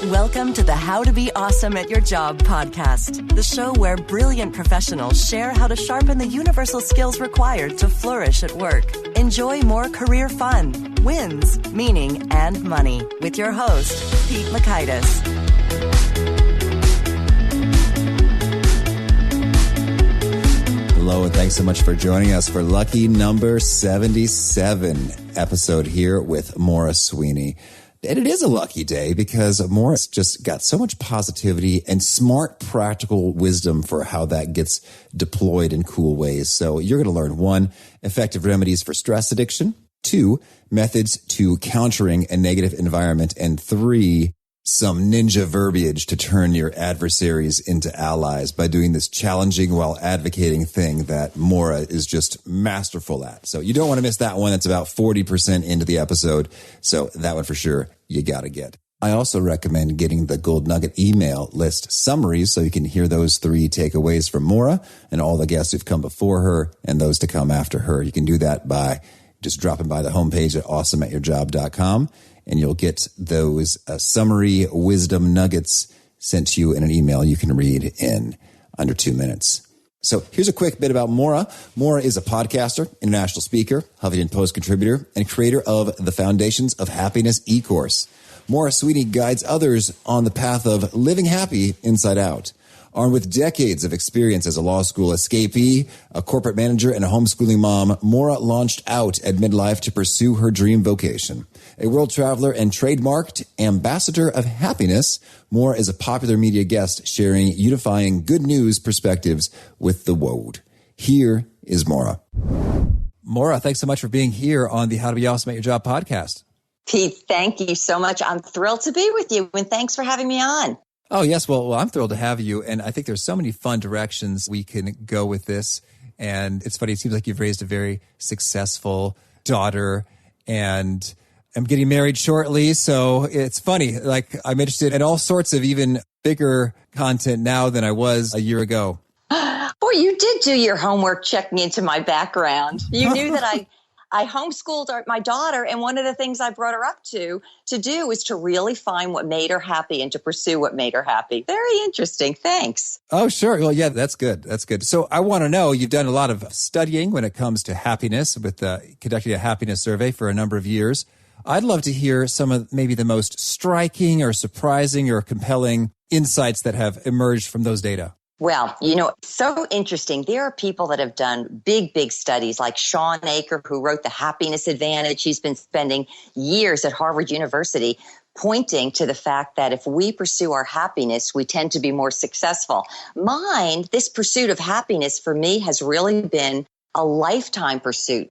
Welcome to the How to Be Awesome at Your Job podcast, the show where brilliant professionals share how to sharpen the universal skills required to flourish at work. Enjoy more career fun, wins, meaning, and money with your host, Pete Makaitis. Hello, and thanks so much for joining us for lucky number 77 episode here with Maura Sweeney. And it is a lucky day because Maura's just got so much positivity and smart, practical wisdom for how that gets deployed in cool ways. So you're going to learn 1, effective remedies for stress addiction, 2, methods to countering a negative environment, and 3, some ninja verbiage to turn your adversaries into allies by doing this challenging while advocating thing that Maura is just masterful at. So you don't want to miss that one. That's about 40% into the episode. So that one for sure you got to get. I also recommend getting the Gold Nugget email list summaries so you can hear those 3 takeaways from Maura and all the guests who've come before her and those to come after her. You can do that by just dropping by the homepage at awesomeatyourjob.com. And you'll get those summary wisdom nuggets sent to you in an email you can read in under 2 minutes. So here's a quick bit about Maura. Maura is a podcaster, international speaker, Huffington Post contributor, and creator of the Foundations of Happiness e-course. Maura Sweeney guides others on the path of living happy inside out. Armed with decades of experience as a law school escapee, a corporate manager, and a homeschooling mom, Maura launched out at midlife to pursue her dream vocation. A world traveler and trademarked ambassador of happiness, Maura is a popular media guest sharing unifying good news perspectives with the world. Here is Maura. Maura, thanks so much for being here on the How to Be Awesome at Your Job podcast. Pete, thank you so much. I'm thrilled to be with you, and thanks for having me on. Oh, yes. Well, I'm thrilled to have you. And I think there's so many fun directions we can go with this. And it's funny. It seems like you've raised a very successful daughter and I'm getting married shortly. So it's funny. Like I'm interested in all sorts of even bigger content now than I was a year ago. Boy, you did do your homework checking into my background. You knew that I homeschooled my daughter, and one of the things I brought her up to do is to really find what made her happy and to pursue what made her happy. Very interesting. Thanks. Oh, sure. Well, yeah, that's good. That's good. So I want to know, you've done a lot of studying when it comes to happiness with conducting a happiness survey for a number of years. I'd love to hear some of maybe the most striking or surprising or compelling insights that have emerged from those data. Well, so interesting. There are people that have done big studies like Sean Aker, who wrote The Happiness Advantage. He's been spending years at Harvard University pointing to the fact that if we pursue our happiness, we tend to be more successful. This pursuit of happiness for me has really been a lifetime pursuit.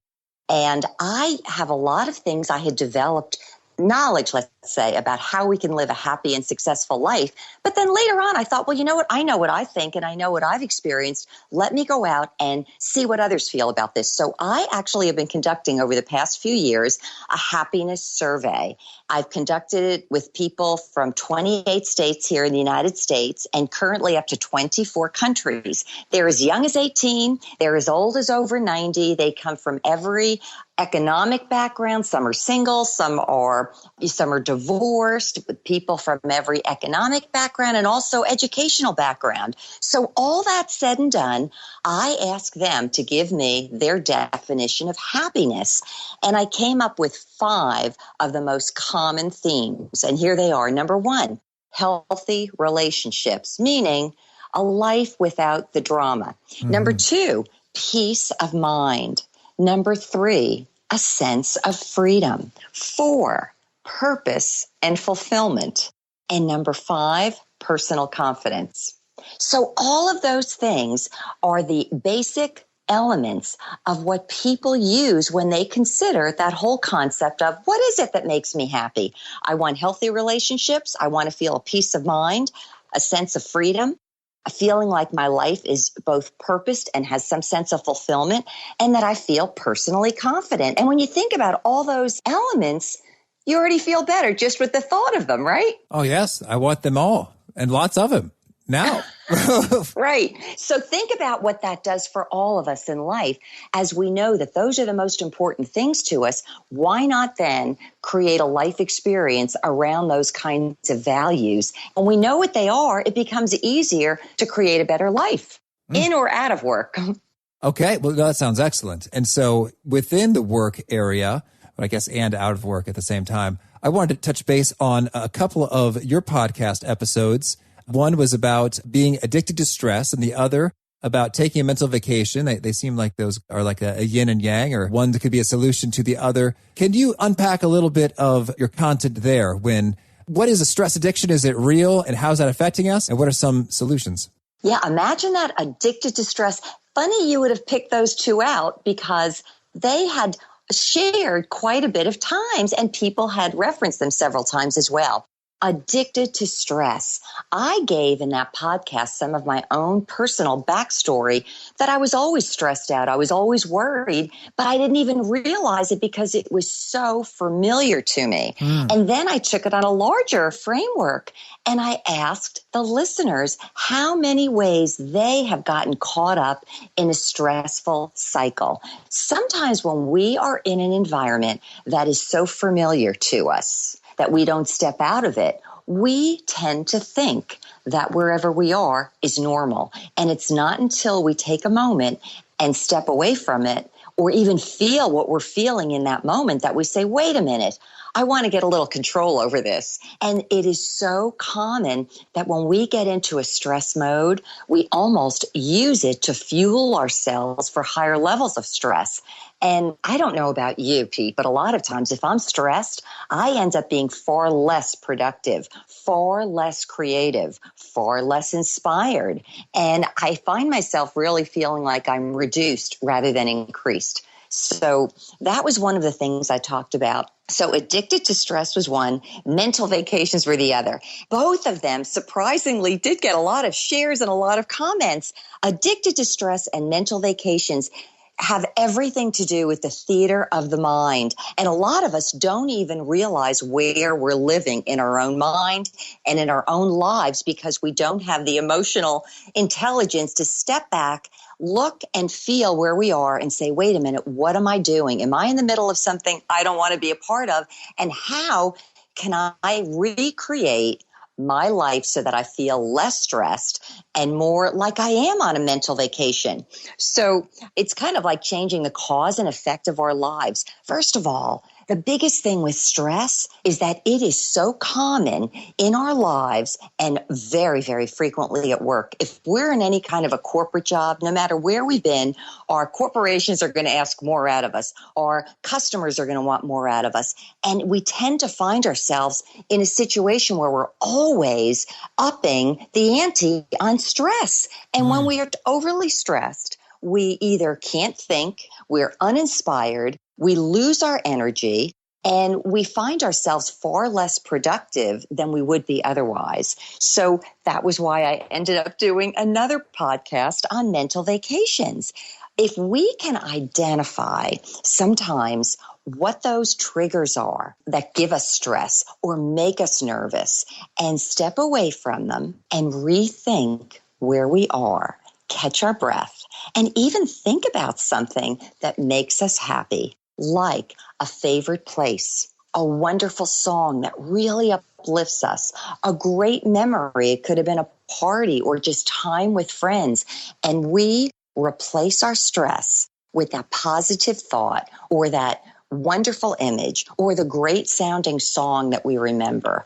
And I have a lot of things I had developed knowledge, let's say, about how we can live a happy and successful life. But then later on, I thought, well, you know what? I know what I think and I know what I've experienced. Let me go out and see what others feel about this. So I actually have been conducting over the past few years a happiness survey. I've conducted it with people from 28 states here in the United States and currently up to 24 countries. They're as young as 18. They're as old as over 90. They come from every economic background. Some are single, some are divorced, with people from every economic background and also educational background. So all that said and done, I asked them to give me their definition of happiness. And I came up with 5 of the most common themes. And here they are. Number 1, healthy relationships, meaning a life without the drama. Mm-hmm. Number 2, peace of mind. Number 3, a sense of freedom. 4, purpose and fulfillment. And number 5, personal confidence. So all of those things are the basic elements of what people use when they consider that whole concept of what is it that makes me happy? I want healthy relationships. I want to feel a peace of mind, a sense of freedom, a feeling like my life is both purposed and has some sense of fulfillment, and that I feel personally confident. And when you think about all those elements, you already feel better just with the thought of them, right? Oh, yes. I want them all and lots of them now. Right. So think about what that does for all of us in life. As we know that those are the most important things to us, why not then create a life experience around those kinds of values? When we know what they are, it becomes easier to create a better life, in or out of work. Okay, well, that sounds excellent. And so within the work area, I guess, and out of work at the same time, I wanted to touch base on a couple of your podcast episodes. One was about being addicted to stress, and the other about taking a mental vacation. They seem like those are like a yin and yang, or one that could be a solution to the other. Can you unpack a little bit of your content there? What is a stress addiction? Is it real? And how's that affecting us? And what are some solutions? Yeah, imagine that, addicted to stress. Funny you would have picked those two out because they had shared quite a bit of times and people had referenced them several times as well. Addicted to stress. I gave in that podcast some of my own personal backstory that I was always stressed out. I was always worried, but I didn't even realize it because it was so familiar to me. And then I took it on a larger framework and I asked the listeners how many ways they have gotten caught up in a stressful cycle. Sometimes when we are in an environment that is so familiar to us, that we don't step out of it, we tend to think that wherever we are is normal. And it's not until we take a moment and step away from it or even feel what we're feeling in that moment that we say, wait a minute, I want to get a little control over this. And it is so common that when we get into a stress mode, we almost use it to fuel ourselves for higher levels of stress. And I don't know about you, Pete, but a lot of times if I'm stressed, I end up being far less productive, far less creative, far less inspired. And I find myself really feeling like I'm reduced rather than increased. So that was one of the things I talked about. So addicted to stress was one, mental vacations were the other. Both of them surprisingly did get a lot of shares and a lot of comments. Addicted to stress and mental vacations have everything to do with the theater of the mind. And a lot of us don't even realize where we're living in our own mind and in our own lives because we don't have the emotional intelligence to step back, look and feel where we are and say, wait a minute, what am I doing? Am I in the middle of something I don't want to be a part of? And how can I recreate my life so that I feel less stressed and more like I am on a mental vacation? So it's kind of like changing the cause and effect of our lives. First of all, the biggest thing with stress is that it is so common in our lives and very, very frequently at work. If we're in any kind of a corporate job, no matter where we've been, our corporations are going to ask more out of us. Our customers are going to want more out of us. And we tend to find ourselves in a situation where we're always upping the ante on stress. And when we are overly stressed, we either can't think, we're uninspired, we lose our energy, and we find ourselves far less productive than we would be otherwise. So that was why I ended up doing another podcast on mental vacations. If we can identify sometimes what those triggers are that give us stress or make us nervous and step away from them and rethink where we are, catch our breath, and even think about something that makes us happy, like a favorite place, a wonderful song that really uplifts us, a great memory. It could have been a party or just time with friends. And we replace our stress with that positive thought or that wonderful image or the great sounding song that we remember.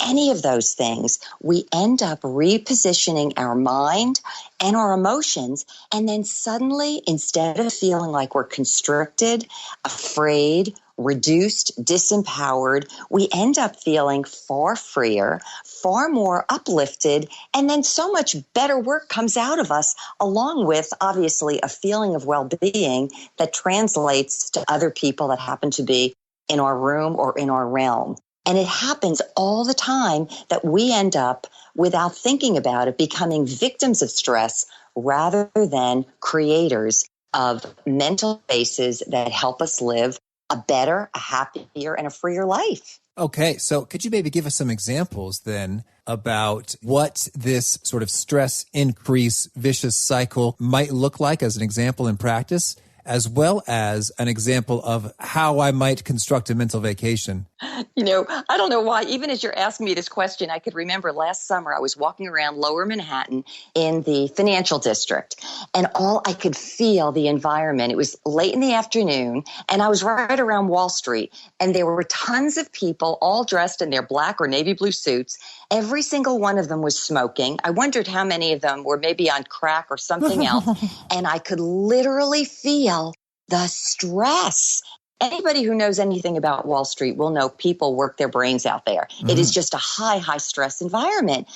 Any of those things, we end up repositioning our mind and our emotions. And then suddenly, instead of feeling like we're constricted, afraid, reduced, disempowered, we end up feeling far freer, far more uplifted, and then so much better work comes out of us, along with, obviously, a feeling of well-being that translates to other people that happen to be in our room or in our realm. And it happens all the time that we end up, without thinking about it, becoming victims of stress rather than creators of mental spaces that help us live a better, a happier, and a freer life. Okay, so could you maybe give us some examples then about what this sort of stress increase vicious cycle might look like as an example in practice, as well as an example of how I might construct a mental vacation? I don't know why, even as you're asking me this question, I could remember last summer I was walking around Lower Manhattan in the financial district, and all I could feel the environment. It was late in the afternoon, and I was right around Wall Street, and there were tons of people all dressed in their black or navy blue suits. Every single one of them was smoking. I wondered how many of them were maybe on crack or something else, and I could literally feel the stress. Anybody who knows anything about Wall Street will know people work their brains out there. Mm-hmm. It is just a high stress environment.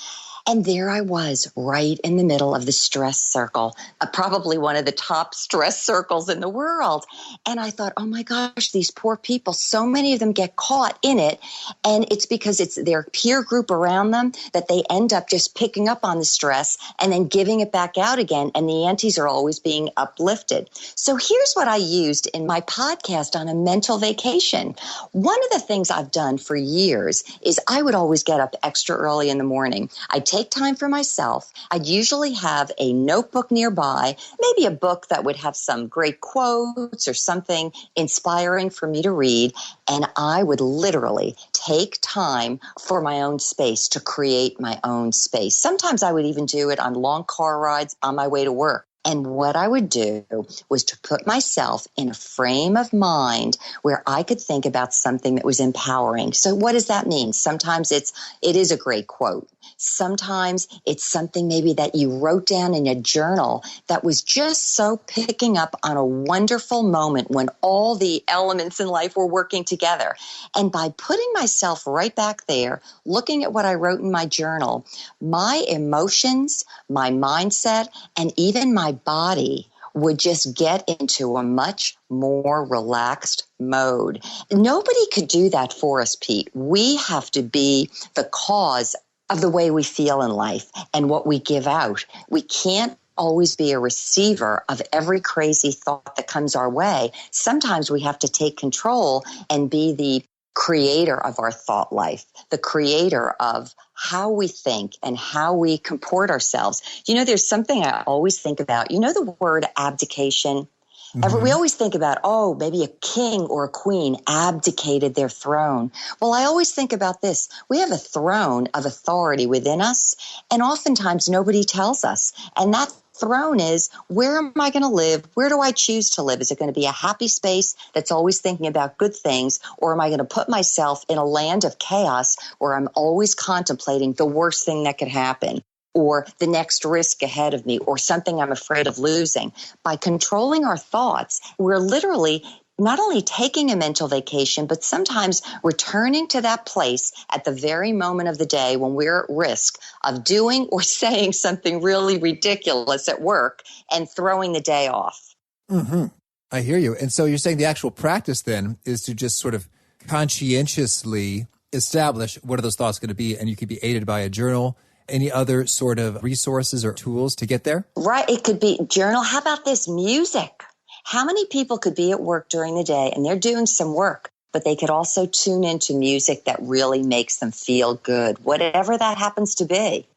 And there I was right in the middle of the stress circle, probably one of the top stress circles in the world. And I thought, oh my gosh, these poor people, so many of them get caught in it. And it's because it's their peer group around them that they end up just picking up on the stress and then giving it back out again. And the antes are always being uplifted. So here's what I used in my podcast on a mental vacation. One of the things I've done for years is I would always get up extra early in the morning. I'd take time for myself. I'd usually have a notebook nearby, maybe a book that would have some great quotes or something inspiring for me to read. And I would literally take time for my own space to create my own space. Sometimes I would even do it on long car rides on my way to work. And what I would do was to put myself in a frame of mind where I could think about something that was empowering. So what does that mean? Sometimes it is a great quote. Sometimes it's something maybe that you wrote down in a journal that was just so picking up on a wonderful moment when all the elements in life were working together. And by putting myself right back there, looking at what I wrote in my journal, my emotions, my mindset, and even my body would just get into a much more relaxed mode. Nobody could do that for us, Pete. We have to be the cause of the way we feel in life and what we give out. We can't always be a receiver of every crazy thought that comes our way. Sometimes we have to take control and be the creator of our thought life, the creator of how we think and how we comport ourselves. There's something I always think about. The word abdication? Mm-hmm. We always think about, maybe a king or a queen abdicated their throne. Well, I always think about this. We have a throne of authority within us, and oftentimes nobody tells us. And that throne is, where am I going to live? Where do I choose to live? Is it going to be a happy space that's always thinking about good things? Or am I going to put myself in a land of chaos where I'm always contemplating the worst thing that could happen, or the next risk ahead of me, or something I'm afraid of losing? By controlling our thoughts, we're literally not only taking a mental vacation, but sometimes returning to that place at the very moment of the day when we're at risk of doing or saying something really ridiculous at work and throwing the day off. Mm-hmm. I hear you. And so you're saying the actual practice then is to just sort of conscientiously establish what are those thoughts going to be, and you could be aided by a journal. Any other sort of resources or tools to get there? Right. It could be journal. How about this? Music. How many people could be at work during the day and they're doing some work, but they could also tune into music that really makes them feel good, whatever that happens to be.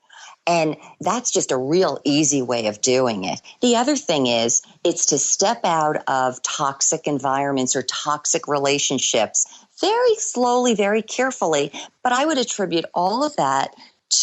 And that's just a real easy way of doing it. The other thing is, it's to step out of toxic environments or toxic relationships very slowly, very carefully. But I would attribute all of that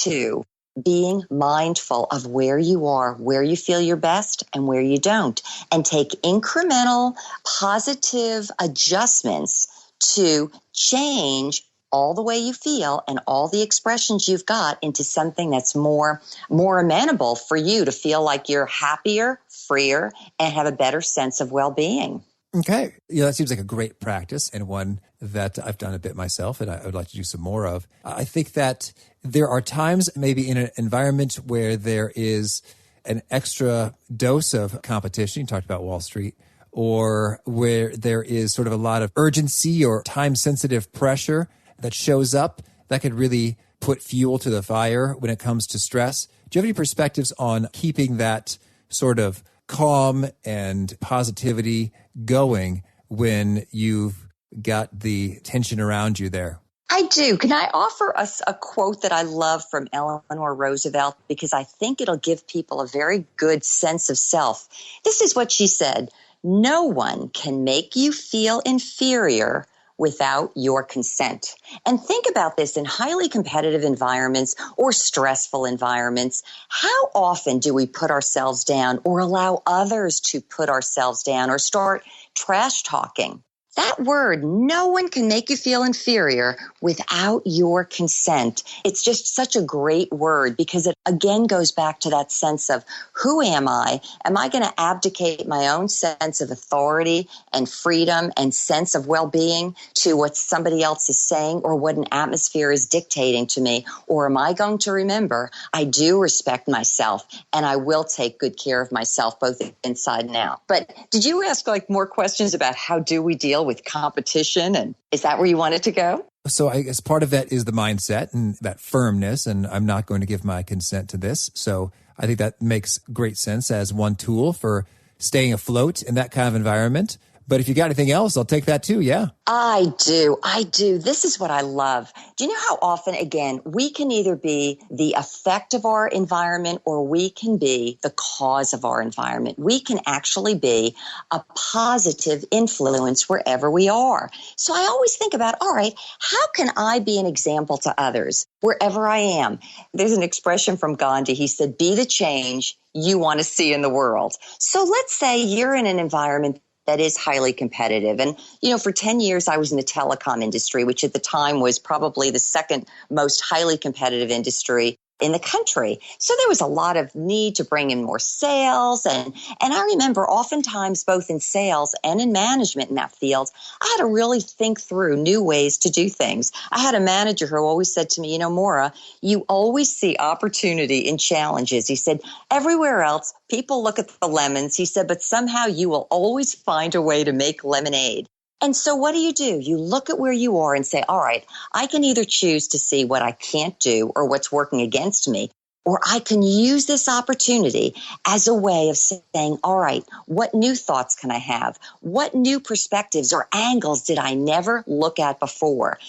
to being mindful of where you are, where you feel your best and where you don't, and take incremental positive adjustments to change all the way you feel and all the expressions you've got into something that's more amenable for you to feel like you're happier, freer, and have a better sense of well-being. Okay. That seems like a great practice, and one that I've done a bit myself and I would like to do some more of. I think that there are times maybe in an environment where there is an extra dose of competition. You talked about Wall Street, or where there is sort of a lot of urgency or time-sensitive pressure that shows up that could really put fuel to the fire when it comes to stress. Do you have any perspectives on keeping that sort of calm and positivity going when you've got the tension around you there? I do. Can I offer us a quote that I love from Eleanor Roosevelt? Because I think it'll give people a very good sense of self. This is what she said. No one can make you feel inferior without your consent. And think about this in highly competitive environments or stressful environments. How often do we put ourselves down or allow others to put ourselves down or start trash talking? That word, no one can make you feel inferior without your consent. It's just such a great word because it again goes back to that sense of who am I? Am I going to abdicate my own sense of authority and freedom and sense of well-being to what somebody else is saying or what an atmosphere is dictating to me? Or am I going to remember I do respect myself and I will take good care of myself both inside and out? But did you ask more questions about how do we deal with competition? And is that where you wanted to go? So I guess part of that is the mindset and that firmness, and I'm not going to give my consent to this. So I think that makes great sense as one tool for staying afloat in that kind of environment. But if you got anything else, I'll take that too. Yeah. I do. This is what I love. Do you know how often, again, we can either be the effect of our environment or we can be the cause of our environment. We can actually be a positive influence wherever we are. So I always think about, all right, how can I be an example to others wherever I am? There's an expression from Gandhi. He said, be the change you want to see in the world. So let's say you're in an environment that is highly competitive. And, for 10 years, I was in the telecom industry, which at the time was probably the second most highly competitive industry in the country. So there was a lot of need to bring in more sales. And I remember oftentimes both in sales and in management in that field, I had to really think through new ways to do things. I had a manager who always said to me, Maura, you always see opportunity in challenges. He said, everywhere else, people look at the lemons. He said, but somehow you will always find a way to make lemonade. And so what do? You look at where you are and say, all right, I can either choose to see what I can't do or what's working against me, or I can use this opportunity as a way of saying, all right, what new thoughts can I have? What new perspectives or angles did I never look at before?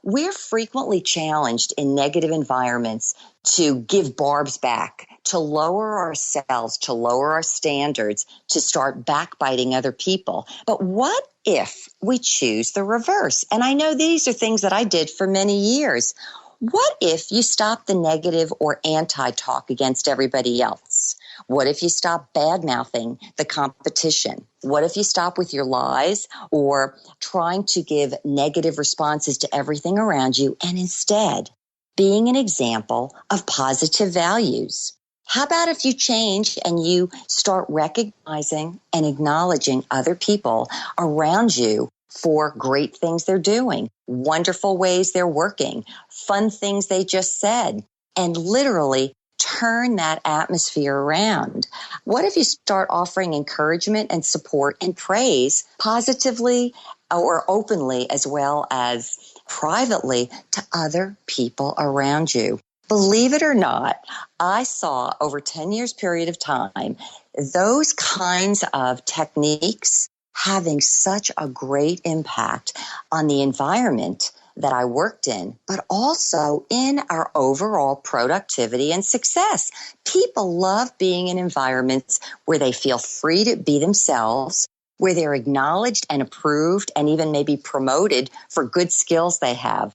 We're frequently challenged in negative environments to give barbs back, to lower ourselves, to lower our standards, to start backbiting other people. But what if we choose the reverse? And I know these are things that I did for many years. What if you stop the negative or anti-talk against everybody else? What if you stop bad-mouthing the competition? What if you stop with your lies or trying to give negative responses to everything around you and instead being an example of positive values? How about if you change and you start recognizing and acknowledging other people around you for great things they're doing, wonderful ways they're working, fun things they just said, and literally turn that atmosphere around? What if you start offering encouragement and support and praise positively or openly as well as privately to other people around you? Believe it or not, I saw over 10 years period of time, those kinds of techniques having such a great impact on the environment that I worked in, but also in our overall productivity and success. People love being in environments where they feel free to be themselves, where they're acknowledged and approved and even maybe promoted for good skills they have.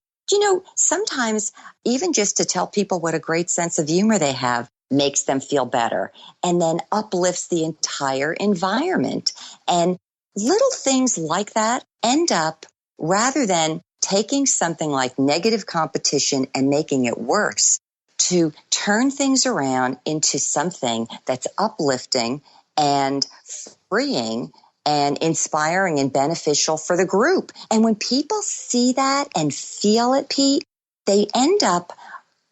Sometimes even just to tell people what a great sense of humor they have makes them feel better and then uplifts the entire environment. And little things like that end up, rather than taking something like negative competition and making it worse, to turn things around into something that's uplifting and freeing and inspiring and beneficial for the group. And when people see that and feel it, Pete, they end up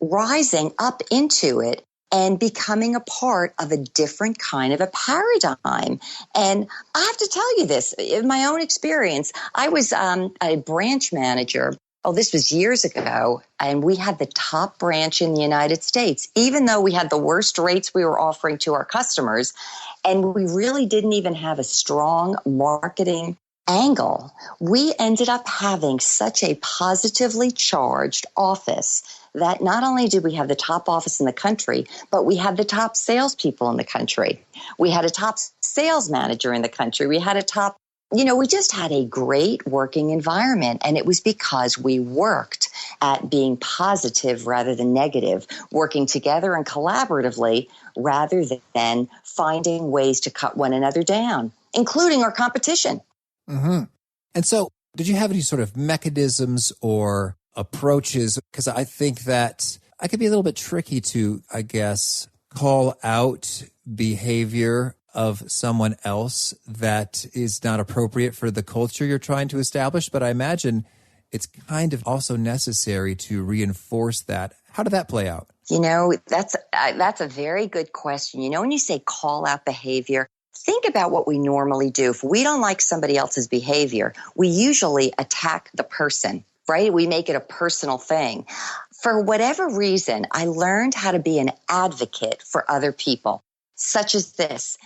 rising up into it and becoming a part of a different kind of a paradigm. And I have to tell you this, in my own experience, I was a branch manager. Oh, this was years ago, and we had the top branch in the United States, even though we had the worst rates we were offering to our customers. And we really didn't even have a strong marketing angle, we ended up having such a positively charged office that not only did we have the top office in the country, but we had the top salespeople in the country. We had a top sales manager in the country. We had a top, we just had a great working environment. And it was because we worked at being positive rather than negative, working together and collaboratively rather than finding ways to cut one another down, including our competition. Mm-hmm. And so did you have any sort of mechanisms or approaches? Because I think that I could be a little bit tricky to, I guess, call out behavior of someone else that is not appropriate for the culture you're trying to establish. But I imagine it's kind of also necessary to reinforce that. How did that play out? That's a very good question. When you say call out behavior, think about what we normally do. If we don't like somebody else's behavior, we usually attack the person, right? We make it a personal thing. For whatever reason, I learned how to be an advocate for other people, such as this.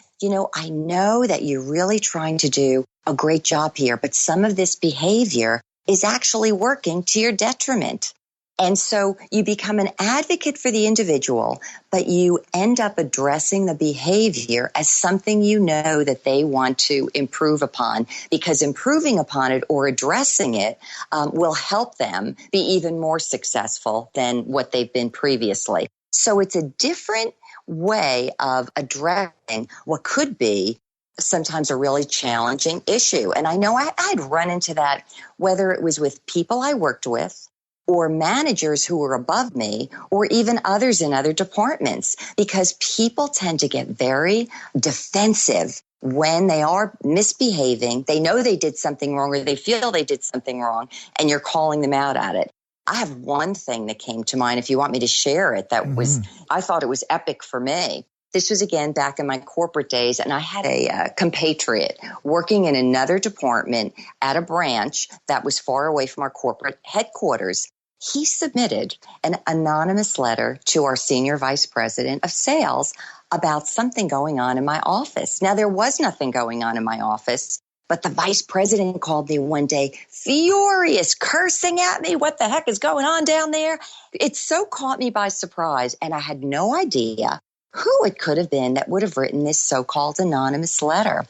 I know that you're really trying to do a great job here, but some of this behavior is actually working to your detriment. And so you become an advocate for the individual, but you end up addressing the behavior as something that they want to improve upon, because improving upon it or addressing it will help them be even more successful than what they've been previously. So it's a different way of addressing what could be sometimes a really challenging issue. And I know I'd run into that, whether it was with people I worked with, or managers who were above me, or even others in other departments, because people tend to get very defensive when they are misbehaving. They know they did something wrong, or they feel they did something wrong, and you're calling them out at it. I have one thing that came to mind, if you want me to share it, I thought it was epic for me. This was, again, back in my corporate days, and I had a compatriot working in another department at a branch that was far away from our corporate headquarters. He submitted an anonymous letter to our senior vice president of sales about something going on in my office. Now, there was nothing going on in my office, but the vice president called me one day, furious, cursing at me. What the heck is going on down there? It so caught me by surprise, and I had no idea who it could have been that would have written this so-called anonymous letter.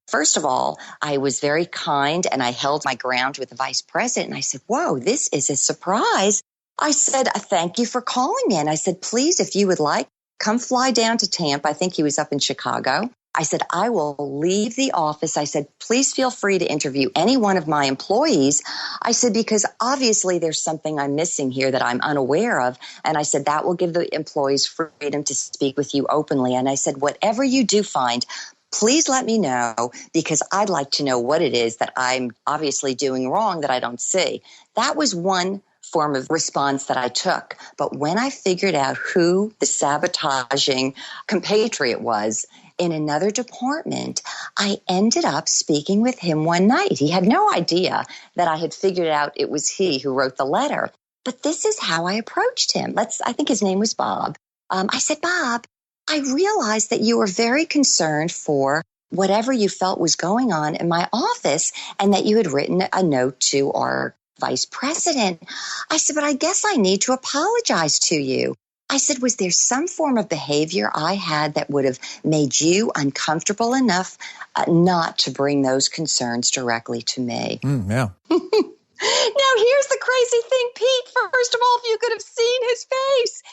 First of all, I was very kind, and I held my ground with the vice president. And I said, whoa, this is a surprise. I said, thank you for calling me. And I said, please, if you would like, come fly down to Tampa. I think he was up in Chicago. I said, I will leave the office. I said, please feel free to interview any one of my employees. I said, because obviously there's something I'm missing here that I'm unaware of. And I said, that will give the employees freedom to speak with you openly. And I said, whatever you do find, please let me know, because I'd like to know what it is that I'm obviously doing wrong that I don't see. That was one form of response that I took. But when I figured out who the sabotaging compatriot was in another department, I ended up speaking with him one night. He had no idea that I had figured out it was he who wrote the letter. But this is how I approached him. I think his name was Bob. I said, Bob, I realized that you were very concerned for whatever you felt was going on in my office, and that you had written a note to our vice president. I said, but I guess I need to apologize to you. I said, was there some form of behavior I had that would have made you uncomfortable enough not to bring those concerns directly to me? Yeah. Now, here's the crazy thing, Pete. First of all, if you could have seen his face,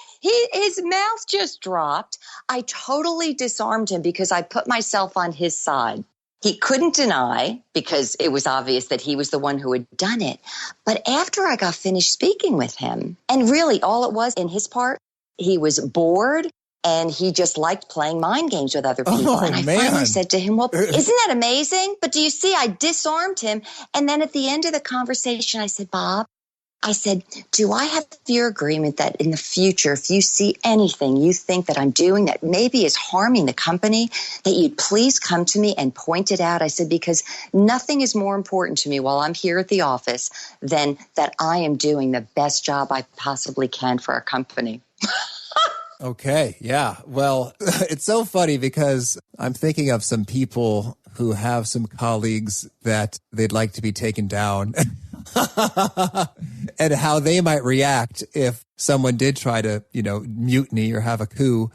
his mouth just dropped. I totally disarmed him because I put myself on his side. He couldn't deny, because it was obvious that he was the one who had done it. But after I got finished speaking with him, and really all it was in his part, he was bored and he just liked playing mind games with other people. Oh, and I finally said to him, well, isn't that amazing? But do you see, I disarmed him. And then at the end of the conversation, I said, Bob, I said, do I have your agreement that in the future, if you see anything you think that I'm doing that maybe is harming the company, that you'd please come to me and point it out? I said, because nothing is more important to me while I'm here at the office than that I am doing the best job I possibly can for our company. Okay. Yeah. Well, it's so funny because I'm thinking of some people who have some colleagues that they'd like to be taken down and how they might react if someone did try to, mutiny or have a coup.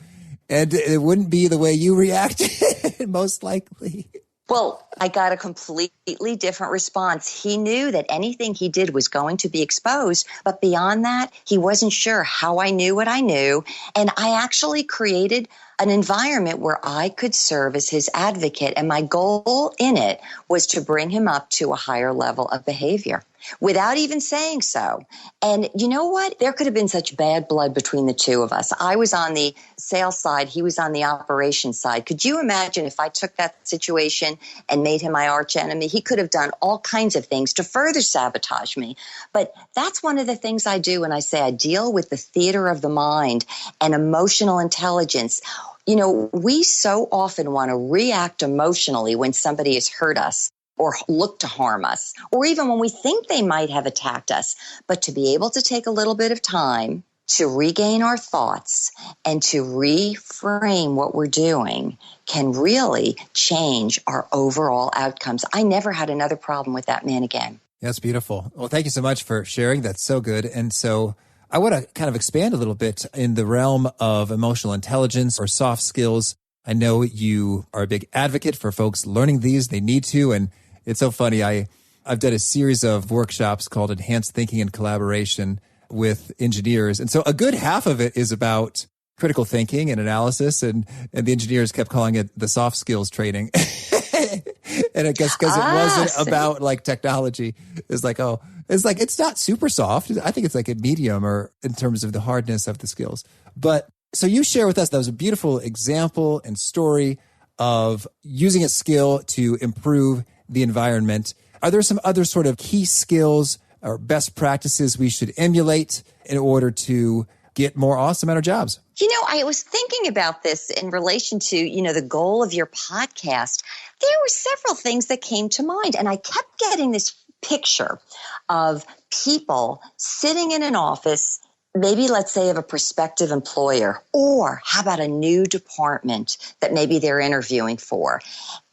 And it wouldn't be the way you reacted, most likely. Well, I got a completely different response. He knew that anything he did was going to be exposed, but beyond that, he wasn't sure how I knew what I knew. And I actually created an environment where I could serve as his advocate. And my goal in it was to bring him up to a higher level of behavior without even saying so. And you know what? There could have been such bad blood between the two of us. I was on the sales side. He was on the operations side. Could you imagine if I took that situation and made him my arch enemy? He could have done all kinds of things to further sabotage me. But that's one of the things I do when I say I deal with the theater of the mind and emotional intelligence. We so often want to react emotionally when somebody has hurt us or look to harm us, or even when we think they might have attacked us. But to be able to take a little bit of time to regain our thoughts and to reframe what we're doing can really change our overall outcomes. I never had another problem with that man again. That's beautiful. Well, thank you so much for sharing. That's so good. And so I want to kind of expand a little bit in the realm of emotional intelligence or soft skills. I know you are a big advocate for folks learning these. They need to. And it's so funny. I've done a series of workshops called Enhanced Thinking and Collaboration with engineers. And so a good half of it is about critical thinking and analysis. And the engineers kept calling it the soft skills training. And I guess because it wasn't about like technology. It's like, it's not super soft. I think it's like a medium or in terms of the hardness of the skills. But so you share with us, that was a beautiful example and story of using a skill to improve the environment. Are there some other sort of key skills or best practices we should emulate in order to get more awesome at our jobs? I was thinking about this in relation to, the goal of your podcast. There were several things that came to mind, and I kept getting this picture of people sitting in an office, maybe let's say of a prospective employer, or how about a new department that maybe they're interviewing for.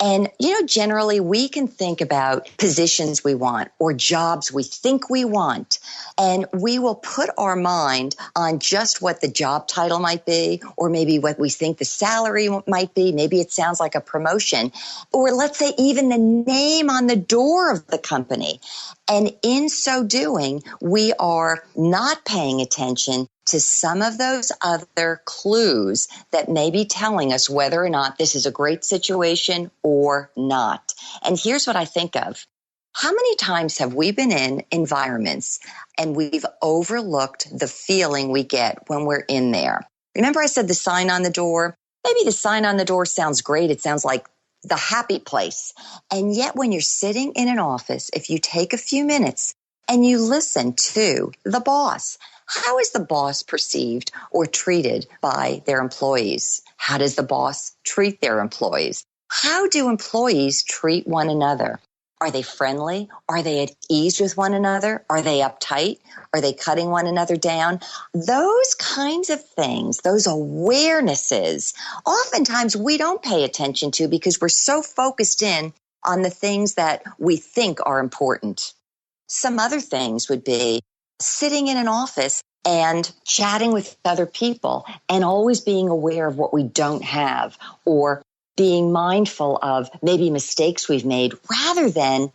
And, generally we can think about positions we want or jobs we think we want. And we will put our mind on just what the job title might be, or maybe what we think the salary might be. Maybe it sounds like a promotion, or let's say even the name on the door of the company. And in so doing, we are not paying attention to some of those other clues that may be telling us whether or not this is a great situation or not. And here's what I think of. How many times have we been in environments and we've overlooked the feeling we get when we're in there? Remember I said the sign on the door? Maybe the sign on the door sounds great. It sounds like the happy place. And yet when you're sitting in an office, if you take a few minutes and you listen to the boss, how is the boss perceived or treated by their employees? How does the boss treat their employees? How do employees treat one another? Are they friendly? Are they at ease with one another? Are they uptight? Are they cutting one another down? Those kinds of things, those awarenesses, oftentimes we don't pay attention to because we're so focused in on the things that we think are important. Some other things would be sitting in an office and chatting with other people and always being aware of what we don't have, or being mindful of maybe mistakes we've made, rather than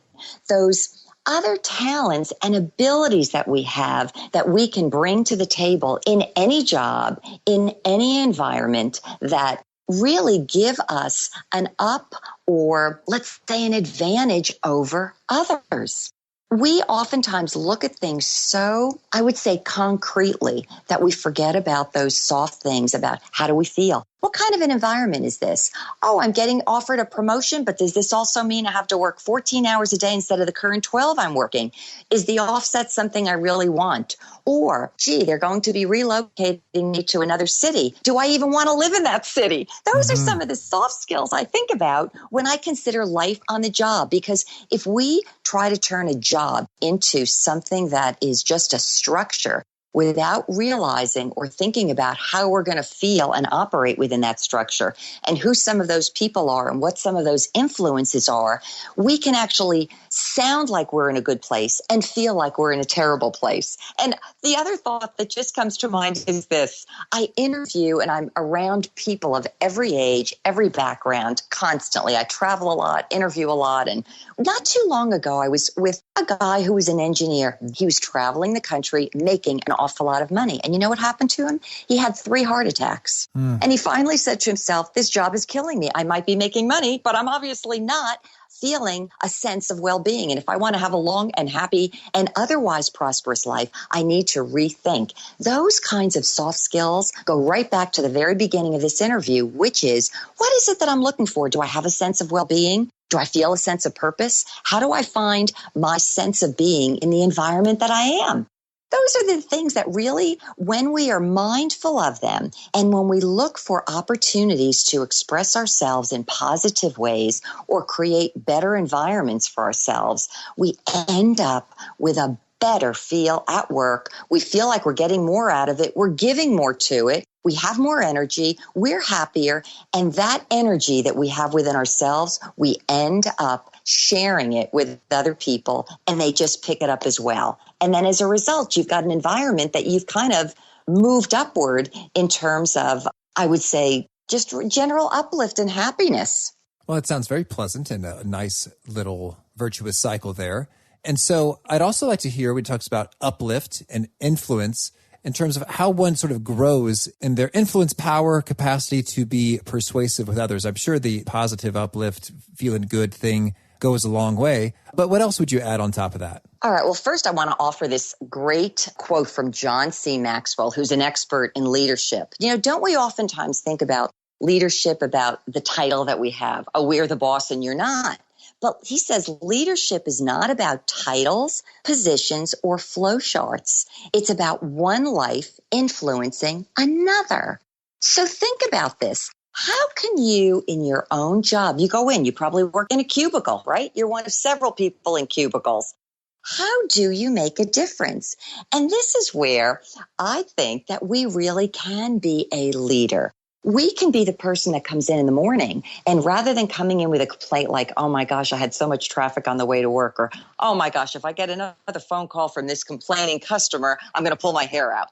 those other talents and abilities that we have that we can bring to the table in any job, in any environment, that really give us an up, or let's say an advantage over others. We oftentimes look at things so, I would say, concretely, that we forget about those soft things about how do we feel? What kind of an environment is this? Oh, I'm getting offered a promotion, but does this also mean I have to work 14 hours a day instead of the current 12 I'm working? Is the offset something I really want? Or, gee, they're going to be relocating me to another city. Do I even want to live in that city? Those are some of the soft skills I think about when I consider life on the job. Because if we try to turn a job into something that is just a structure, without realizing or thinking about how we're going to feel and operate within that structure and who some of those people are and what some of those influences are, we can actually sound like we're in a good place and feel like we're in a terrible place. And the other thought that just comes to mind is this. I interview and I'm around people of every age, every background constantly. I travel a lot, interview a lot. And not too long ago, I was with a guy who was an engineer. He was traveling the country, making an awful lot of money. And you know what happened to him? He had 3 heart attacks. And he finally said to himself, this job is killing me. I might be making money, but I'm obviously not feeling a sense of well-being. And if I want to have a long and happy and otherwise prosperous life, I need to rethink. Those kinds of soft skills go right back to the very beginning of this interview, which is, what is it that I'm looking for? Do I have a sense of well-being? Do I feel a sense of purpose? How do I find my sense of being in the environment that I am? Those are the things that really, when we are mindful of them and when we look for opportunities to express ourselves in positive ways or create better environments for ourselves, we end up with a better feel at work. We feel like we're getting more out of it. We're giving more to it. We have more energy. We're happier. And that energy that we have within ourselves, we end up sharing it with other people, and they just pick it up as well. And then as a result, you've got an environment that you've kind of moved upward in terms of, I would say, just general uplift and happiness. Well, it sounds very pleasant and a nice little virtuous cycle there. And so I'd also like to hear, we talked about uplift and influence in terms of how one sort of grows in their influence, power, capacity to be persuasive with others. I'm sure the positive uplift, feeling good thing goes a long way. But what else would you add on top of that? All right. Well, first, I want to offer this great quote from John C. Maxwell, who's an expert in leadership. You know, don't we oftentimes think about leadership, about the title that we have? Oh, we're the boss and you're not. But he says leadership is not about titles, positions, or flowcharts. It's about one life influencing another. So think about this. How can you, in your own job, you go in, you probably work in a cubicle, right? You're one of several people in cubicles. How do you make a difference? And this is where I think that we really can be a leader. We can be the person that comes in the morning, and rather than coming in with a complaint like, oh my gosh, I had so much traffic on the way to work, or oh my gosh, if I get another phone call from this complaining customer, I'm going to pull my hair out.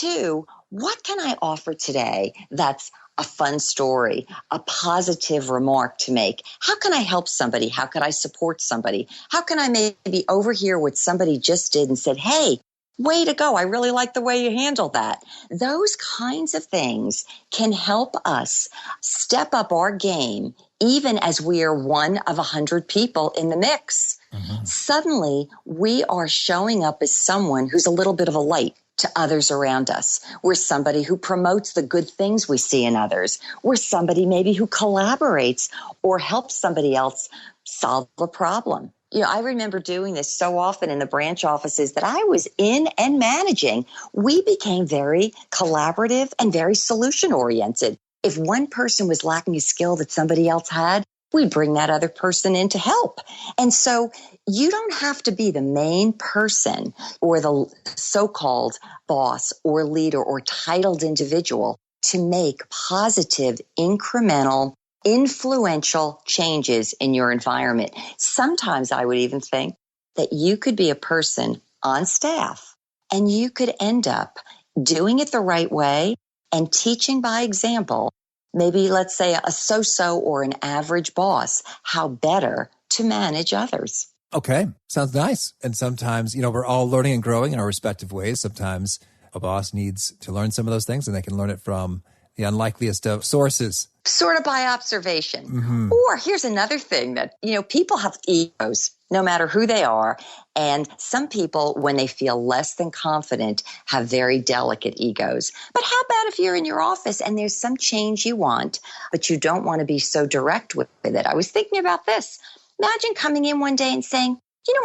2, what can I offer today that's a fun story, a positive remark to make? How can I help somebody? How can I support somebody? How can I maybe overhear what somebody just did and said, hey, way to go. I really like the way you handled that. Those kinds of things can help us step up our game, even as we are one of 100 people in the mix. Suddenly, we are showing up as someone who's a little bit of a light to others around us. We're somebody who promotes the good things we see in others. We're somebody maybe who collaborates or helps somebody else solve a problem. You know, I remember doing this so often in the branch offices that I was in and managing. We became very collaborative and very solution oriented. If one person was lacking a skill that somebody else had, we'd bring that other person in to help. And so you don't have to be the main person or the so-called boss or leader or titled individual to make positive, incremental, influential changes in your environment. Sometimes I would even think that you could be a person on staff and you could end up doing it the right way and teaching by example, maybe let's say a so-so or an average boss, how better to manage others. Okay. Sounds nice. And sometimes, we're all learning and growing in our respective ways. Sometimes a boss needs to learn some of those things and they can learn it from the unlikeliest of sources. Sort of by observation. Or here's another thing that, people have egos, no matter who they are. And some people, when they feel less than confident, have very delicate egos. But how about if you're in your office and there's some change you want, but you don't want to be so direct with it? I was thinking about this. Imagine coming in one day and saying,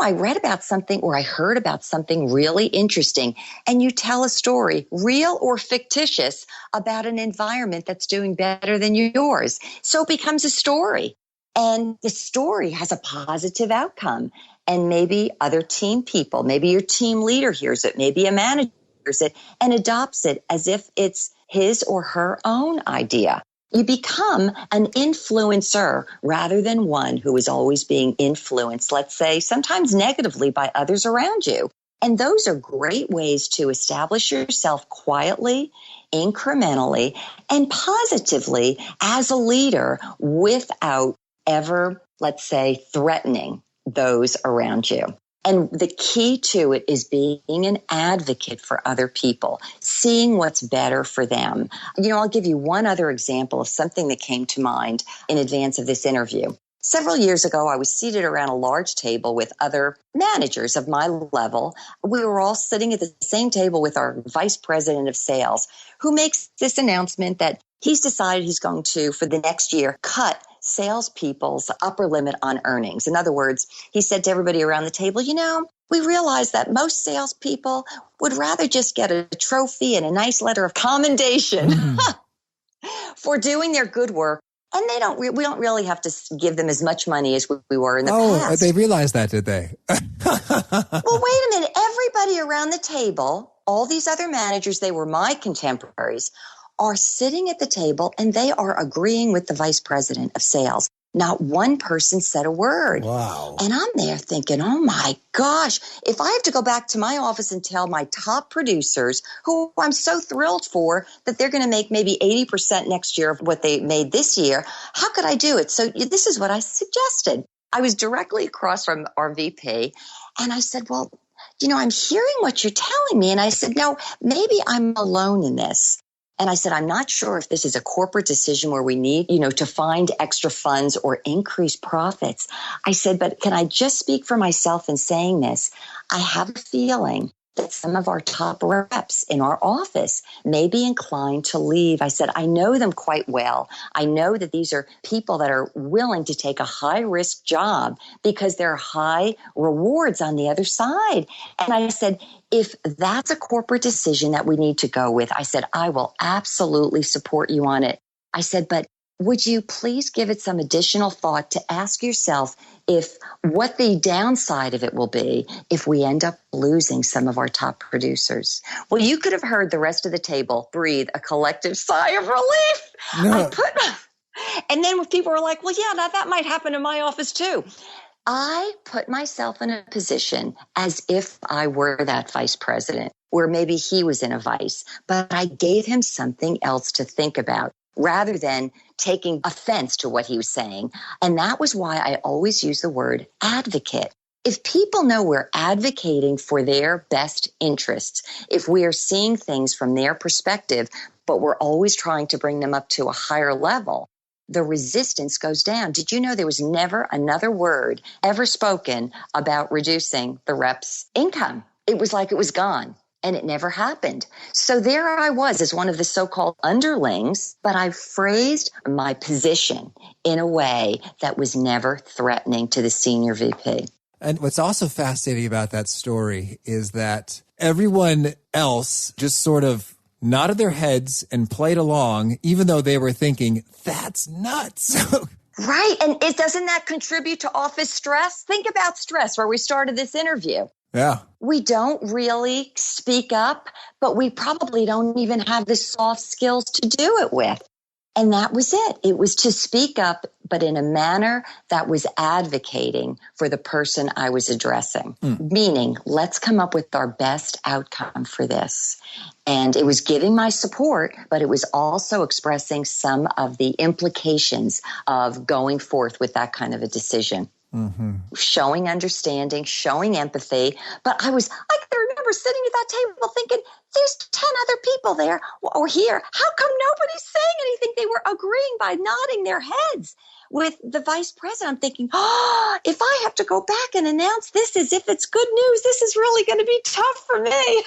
I read about something or I heard about something really interesting, and you tell a story, real or fictitious, about an environment that's doing better than yours. So it becomes a story, and the story has a positive outcome. And maybe other team people, maybe your team leader hears it, maybe a manager hears it and adopts it as if it's his or her own idea. You become an influencer rather than one who is always being influenced, let's say, sometimes negatively by others around you. And those are great ways to establish yourself quietly, incrementally, and positively as a leader without ever, let's say, threatening those around you. And the key to it is being an advocate for other people, seeing what's better for them. I'll give you one other example of something that came to mind in advance of this interview. Several years ago, I was seated around a large table with other managers of my level. We were all sitting at the same table with our vice president of sales, who makes this announcement that he's decided he's going to, for the next year, cut salespeople's upper limit on earnings. In other words, he said to everybody around the table, we realize that most salespeople would rather just get a trophy and a nice letter of commendation for doing their good work. And we don't really have to give them as much money as we were in the past. Oh, they realized that, did they? Well, wait a minute. Everybody around the table, all these other managers, they were my contemporaries, are sitting at the table and they are agreeing with the vice president of sales. Not one person said a word. Wow. And I'm there thinking, oh my gosh, if I have to go back to my office and tell my top producers, who I'm so thrilled for, that they're going to make maybe 80% next year of what they made this year, how could I do it? So this is what I suggested. I was directly across from our VP and I said, well, I'm hearing what you're telling me. And I said, no, maybe I'm alone in this. And I said, I'm not sure if this is a corporate decision where we need, to find extra funds or increase profits. I said, but can I just speak for myself in saying this? I have a feeling that some of our top reps in our office may be inclined to leave. I said, I know them quite well. I know that these are people that are willing to take a high risk job because there are high rewards on the other side. And I said, if that's a corporate decision that we need to go with, I said, I will absolutely support you on it. I said, but would you please give it some additional thought to ask yourself if what the downside of it will be if we end up losing some of our top producers? Well, you could have heard the rest of the table breathe a collective sigh of relief. No. And then people were like, well, yeah, that might happen in my office too. I put myself in a position as if I were that vice president, where maybe he was in a vice, but I gave him something else to think about rather than taking offense to what he was saying. And that was why I always use the word advocate. If people know we're advocating for their best interests, if we are seeing things from their perspective, but we're always trying to bring them up to a higher level, the resistance goes down. Did you know there was never another word ever spoken about reducing the rep's income? It was like it was gone. And it never happened. So there I was as one of the so-called underlings, but I phrased my position in a way that was never threatening to the senior VP. And what's also fascinating about that story is that everyone else just sort of nodded their heads and played along, even though they were thinking, that's nuts. Right. And doesn't that contribute to office stress? Think about stress where we started this interview. Yeah. We don't really speak up, but we probably don't even have the soft skills to do it with. And that was it. It was to speak up, but in a manner that was advocating for the person I was addressing. Meaning, let's come up with our best outcome for this. And it was giving my support, but it was also expressing some of the implications of going forth with that kind of a decision. Mm-hmm. Showing understanding, showing empathy. But I can remember sitting at that table thinking, there's 10 other people there or here. How come nobody's saying anything? They were agreeing by nodding their heads with the vice president. I'm thinking, if I have to go back and announce this as if it's good news, this is really going to be tough for me.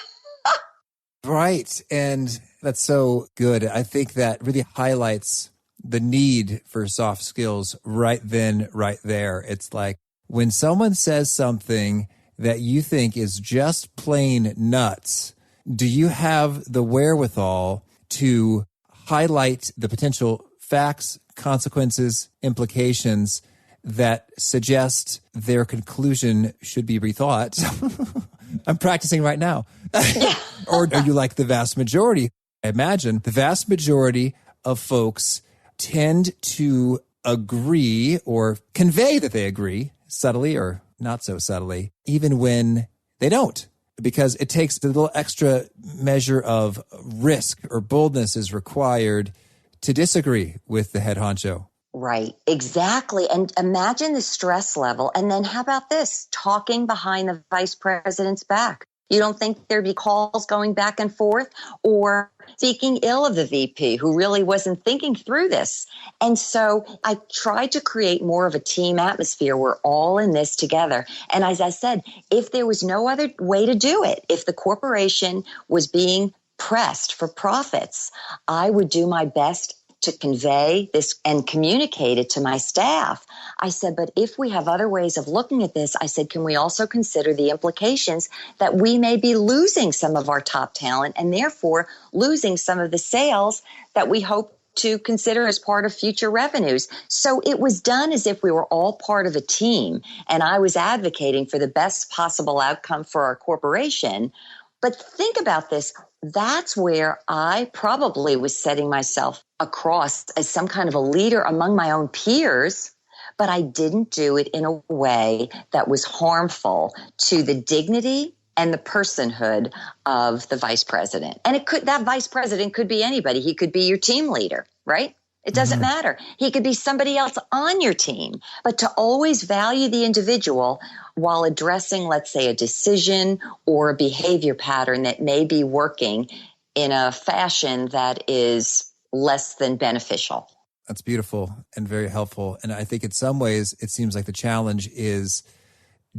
Right. And that's so good. I think that really highlights the need for soft skills right then, right there. It's like when someone says something that you think is just plain nuts, do you have the wherewithal to highlight the potential facts, consequences, implications that suggest their conclusion should be rethought? I'm practicing right now. Or are you like the vast majority? I imagine the vast majority of folks tend to agree or convey that they agree, subtly or not so subtly, even when they don't, because it takes a little extra measure of risk or boldness is required to disagree with the head honcho. Right, exactly. And imagine the stress level. And then how about this? Talking behind the vice president's back. You don't think there'd be calls going back and forth, or speaking ill of the VP who really wasn't thinking through this? And so I tried to create more of a team atmosphere. We're all in this together. And as I said, if there was no other way to do it, if the corporation was being pressed for profits, I would do my best to convey this and communicate it to my staff. I said, but if we have other ways of looking at this, I said, can we also consider the implications that we may be losing some of our top talent and therefore losing some of the sales that we hope to consider as part of future revenues? So it was done as if we were all part of a team, and I was advocating for the best possible outcome for our corporation. But think about this. That's where I probably was setting myself across as some kind of a leader among my own peers, but I didn't do it in a way that was harmful to the dignity and the personhood of the vice president. And that vice president could be anybody. He could be your team leader, right? It doesn't matter. He could be somebody else on your team, but to always value the individual while addressing, let's say, a decision or a behavior pattern that may be working in a fashion that is less than beneficial. That's beautiful and very helpful. And I think in some ways, it seems like the challenge is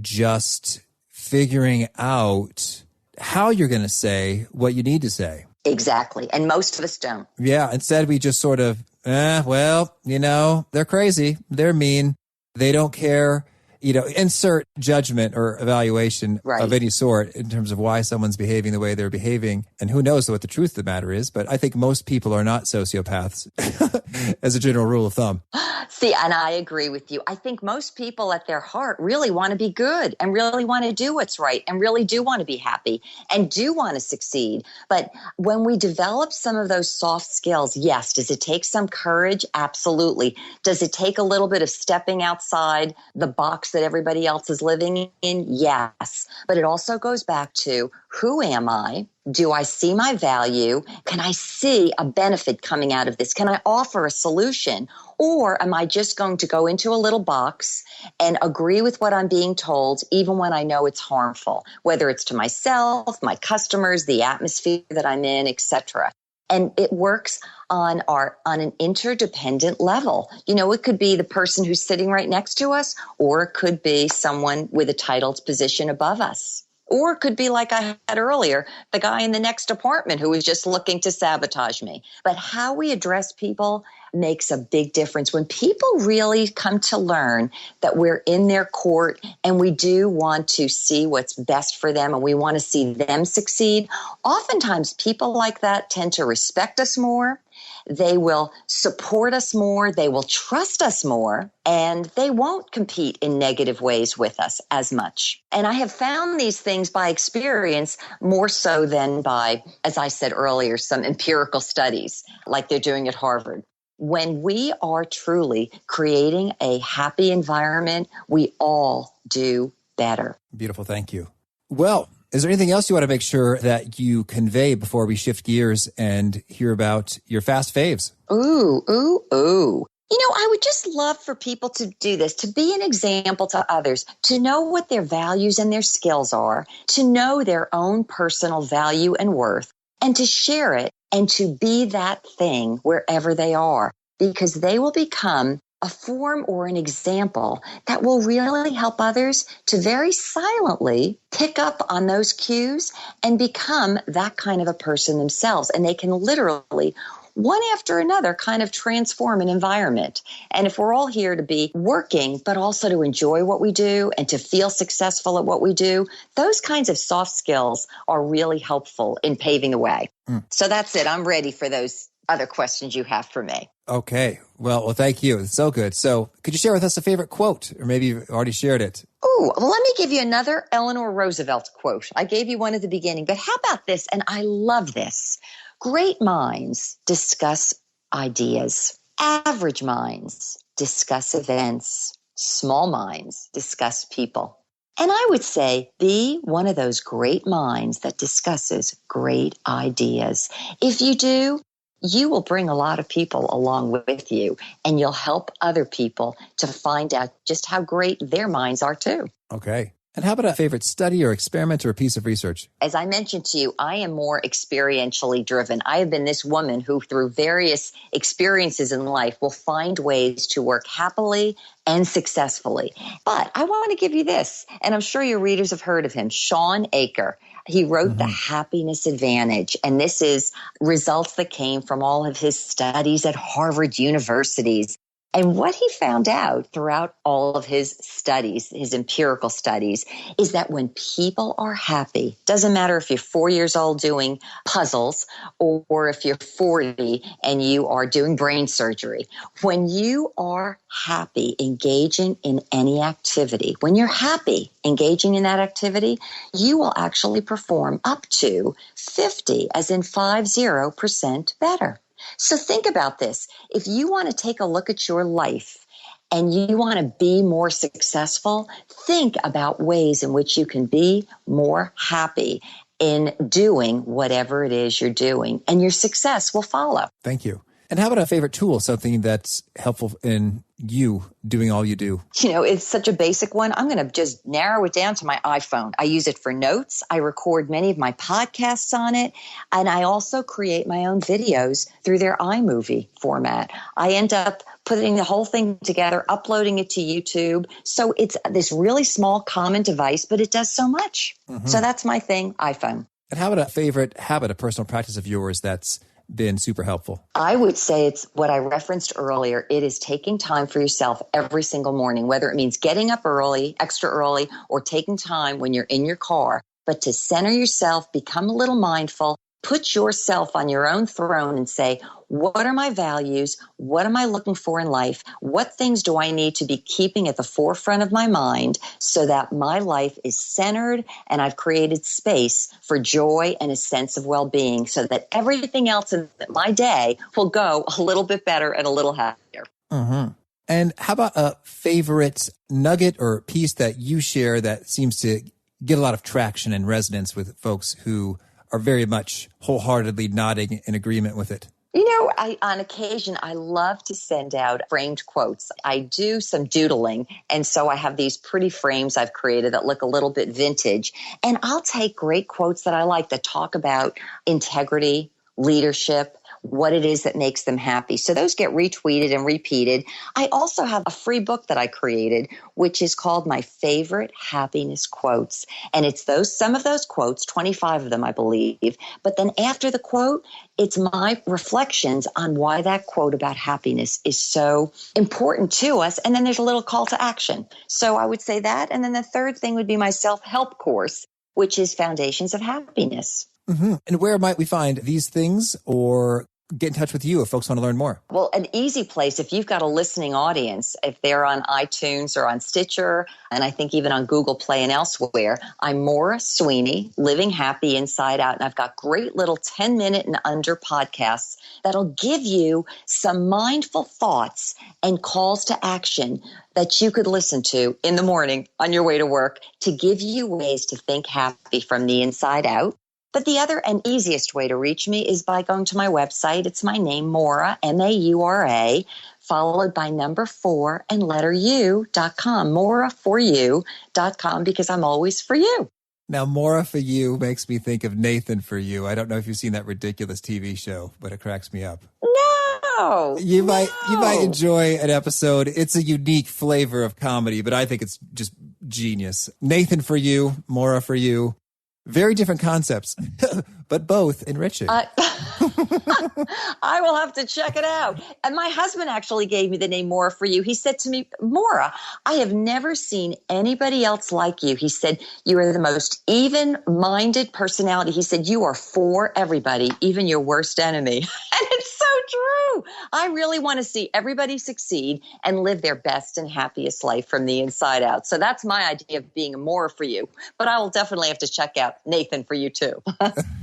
just figuring out how you're going to say what you need to say. Exactly. And most of us don't. Yeah. Instead, we just sort of, well, they're crazy. They're mean. They don't care. Insert judgment or evaluation of any sort in terms of why someone's behaving the way they're behaving. And who knows what the truth of the matter is. But I think most people are not sociopaths as a general rule of thumb. See, and I agree with you. I think most people at their heart really want to be good and really want to do what's right and really do want to be happy and do want to succeed. But when we develop some of those soft skills, yes. Does it take some courage? Absolutely. Does it take a little bit of stepping outside the box that everybody else is living in? Yes. But it also goes back to, who am I? Do I see my value? Can I see a benefit coming out of this? Can I offer a solution? Or am I just going to go into a little box and agree with what I'm being told, even when I know it's harmful, whether it's to myself, my customers, the atmosphere that I'm in, etc. And it works on an interdependent level. It could be the person who's sitting right next to us, or it could be someone with a titled position above us. Or it could be, like I had earlier, the guy in the next apartment who was just looking to sabotage me. But how we address people makes a big difference. When people really come to learn that we're in their court and we do want to see what's best for them and we want to see them succeed, oftentimes people like that tend to respect us more. They will support us more, they will trust us more, and they won't compete in negative ways with us as much. And I have found these things by experience more so than by, as I said earlier, some empirical studies like they're doing at Harvard. When we are truly creating a happy environment, we all do better. Beautiful. Thank you. Well, is there anything else you want to make sure that you convey before we shift gears and hear about your fast faves? Ooh. I would just love for people to do this, to be an example to others, to know what their values and their skills are, to know their own personal value and worth, and to share it and to be that thing wherever they are, because they will become a form or an example that will really help others to very silently pick up on those cues and become that kind of a person themselves. And they can literally, one after another, kind of transform an environment. And if we're all here to be working, but also to enjoy what we do and to feel successful at what we do, those kinds of soft skills are really helpful in paving the way. So that's it. I'm ready for those other questions you have for me. Okay. Well, thank you. It's so good. So could you share with us a favorite quote? Or maybe you've already shared it. Oh, well, let me give you another Eleanor Roosevelt quote. I gave you one at the beginning, but how about this? And I love this. Great minds discuss ideas. Average minds discuss events. Small minds discuss people. And I would say be one of those great minds that discusses great ideas. If you do, you will bring a lot of people along with you, and you'll help other people to find out just how great their minds are too. Okay. And how about a favorite study or experiment or a piece of research? As I mentioned to you, I am more experientially driven. I have been this woman who, through various experiences in life, will find ways to work happily and successfully. But I want to give you this, and I'm sure your readers have heard of him, Shawn Achor. He wrote The Happiness Advantage, and this is results that came from all of his studies at Harvard University. And what he found out throughout all of his studies, his empirical studies, is that when people are happy, doesn't matter if you're 4 years old doing puzzles or if you're 40 and you are doing brain surgery, when you are happy engaging in any activity, when you're happy engaging in that activity, you will actually perform up to 50, as in 50% better. So think about this. If you want to take a look at your life and you want to be more successful, think about ways in which you can be more happy in doing whatever it is you're doing, and your success will follow. Thank you. And how about a favorite tool, something that's helpful in you doing all you do? You know, it's such a basic one. I'm going to just narrow it down to my iPhone. I use it for notes. I record many of my podcasts on it. And I also create my own videos through their iMovie format. I end up putting the whole thing together, uploading it to YouTube. So it's this really small common device, but it does so much. So that's my thing, iPhone. And how about a favorite habit, a personal practice of yours that's been super helpful? I would say it's what I referenced earlier. It is taking time for yourself every single morning, whether it means getting up early, extra early, or taking time when you're in your car. But to center yourself, become a little mindful, put yourself on your own throne and say, what are my values? What am I looking for in life? What things do I need to be keeping at the forefront of my mind so that my life is centered and I've created space for joy and a sense of well-being so that everything else in my day will go a little bit better and a little happier. And how about a favorite nugget or piece that you share that seems to get a lot of traction and resonance with folks who are very much wholeheartedly nodding in agreement with it? You know, on occasion, I love to send out framed quotes. I do some doodling, and so I have these pretty frames I've created that look a little bit vintage. And I'll take great quotes that I like that talk about integrity, leadership, what it is that makes them happy. So those get retweeted and repeated. I also have a free book that I created, which is called My Favorite Happiness Quotes. And it's some of those quotes, 25 of them, I believe. But then after the quote, it's my reflections on why that quote about happiness is so important to us. And then there's a little call to action. So I would say that. And then the third thing would be my self-help course, which is Foundations of Happiness. And where might we find these things or get in touch with you if folks want to learn more? Well, an easy place, if you've got a listening audience, if they're on iTunes or on Stitcher, and I think even on Google Play and elsewhere, I'm Maura Sweeney, Living Happy Inside Out. And I've got great little 10-minute and under podcasts that'll give you some mindful thoughts and calls to action that you could listen to in the morning on your way to work to give you ways to think happy from the inside out. But the other and easiest way to reach me is by going to my website. It's my name, Maura, Maura, followed by number 4 and letter U.com, MauraForYou.com, because I'm always for you. Now, Maura for You makes me think of Nathan for You. I don't know if you've seen that ridiculous TV show, but it cracks me up. No. You might enjoy an episode. It's a unique flavor of comedy, but I think it's just genius. Nathan for You, Maura for You. Very different concepts, but both enriching. I will have to check it out. And my husband actually gave me the name Maura for You. He said to me, Maura, I have never seen anybody else like you. He said, you are the most even-minded personality. He said, you are for everybody, even your worst enemy. And it's so true. I really want to see everybody succeed and live their best and happiest life from the inside out. So that's my idea of being a Maura for you. But I will definitely have to check out Nathan for you too.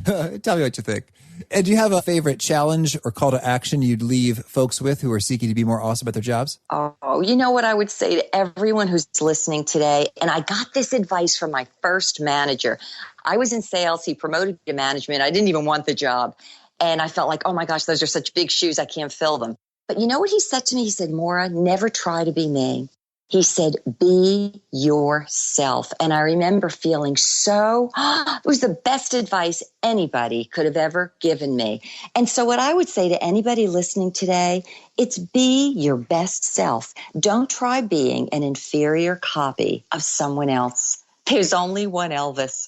Tell me what you think. And do you have a favorite challenge or call to action you'd leave folks with who are seeking to be more awesome at their jobs? Oh, you know what I would say to everyone who's listening today? And I got this advice from my first manager. I was in sales. He promoted me to management. I didn't even want the job. And I felt like, oh my gosh, those are such big shoes. I can't fill them. But you know what he said to me? He said, Maura, never try to be me. He said, be yourself. And I remember feeling it was the best advice anybody could have ever given me. And so what I would say to anybody listening today, it's be your best self. Don't try being an inferior copy of someone else. There's only one Elvis.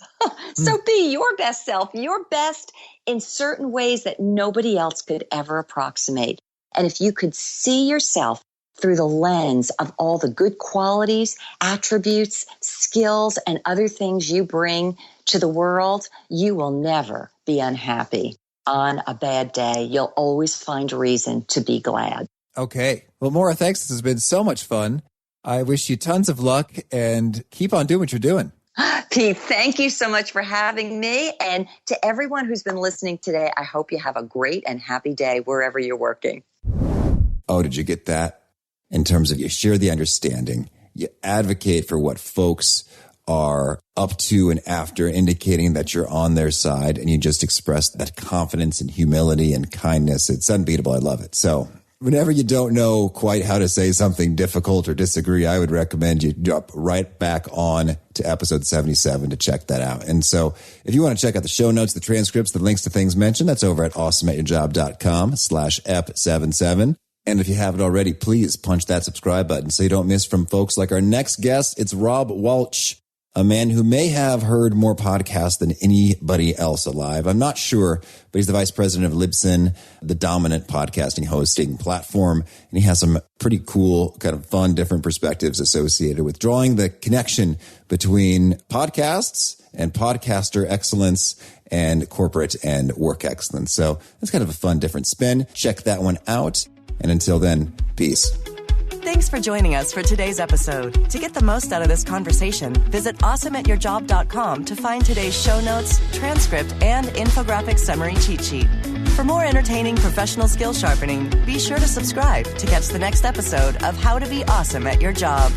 So be your best self, your best in certain ways that nobody else could ever approximate. And if you could see yourself through the lens of all the good qualities, attributes, skills, and other things you bring to the world, you will never be unhappy. On a bad day, you'll always find a reason to be glad. Okay. Well, Maura, thanks. This has been so much fun. I wish you tons of luck and keep on doing what you're doing. Pete, thank you so much for having me. And to everyone who's been listening today, I hope you have a great and happy day wherever you're working. Oh, did you get that? In terms of you share the understanding, you advocate for what folks are up to and after, indicating that you're on their side, and you just express that confidence and humility and kindness. It's unbeatable. I love it. So whenever you don't know quite how to say something difficult or disagree, I would recommend you jump right back on to episode 77 to check that out. And so if you want to check out the show notes, the transcripts, the links to things mentioned, that's over at awesomeatyourjob.com/ep77. And if you haven't already, please punch that subscribe button so you don't miss from folks like our next guest. It's Rob Walsh, a man who may have heard more podcasts than anybody else alive. I'm not sure, but he's the vice president of Libsyn, the dominant podcasting hosting platform. And he has some pretty cool, kind of fun, different perspectives associated with drawing the connection between podcasts and podcaster excellence and corporate and work excellence. So that's kind of a fun, different spin. Check that one out. And until then, peace. Thanks for joining us for today's episode. To get the most out of this conversation, visit awesomeatyourjob.com to find today's show notes, transcript, and infographic summary cheat sheet. For more entertaining professional skill sharpening, be sure to subscribe to catch the next episode of How to Be Awesome at Your Job.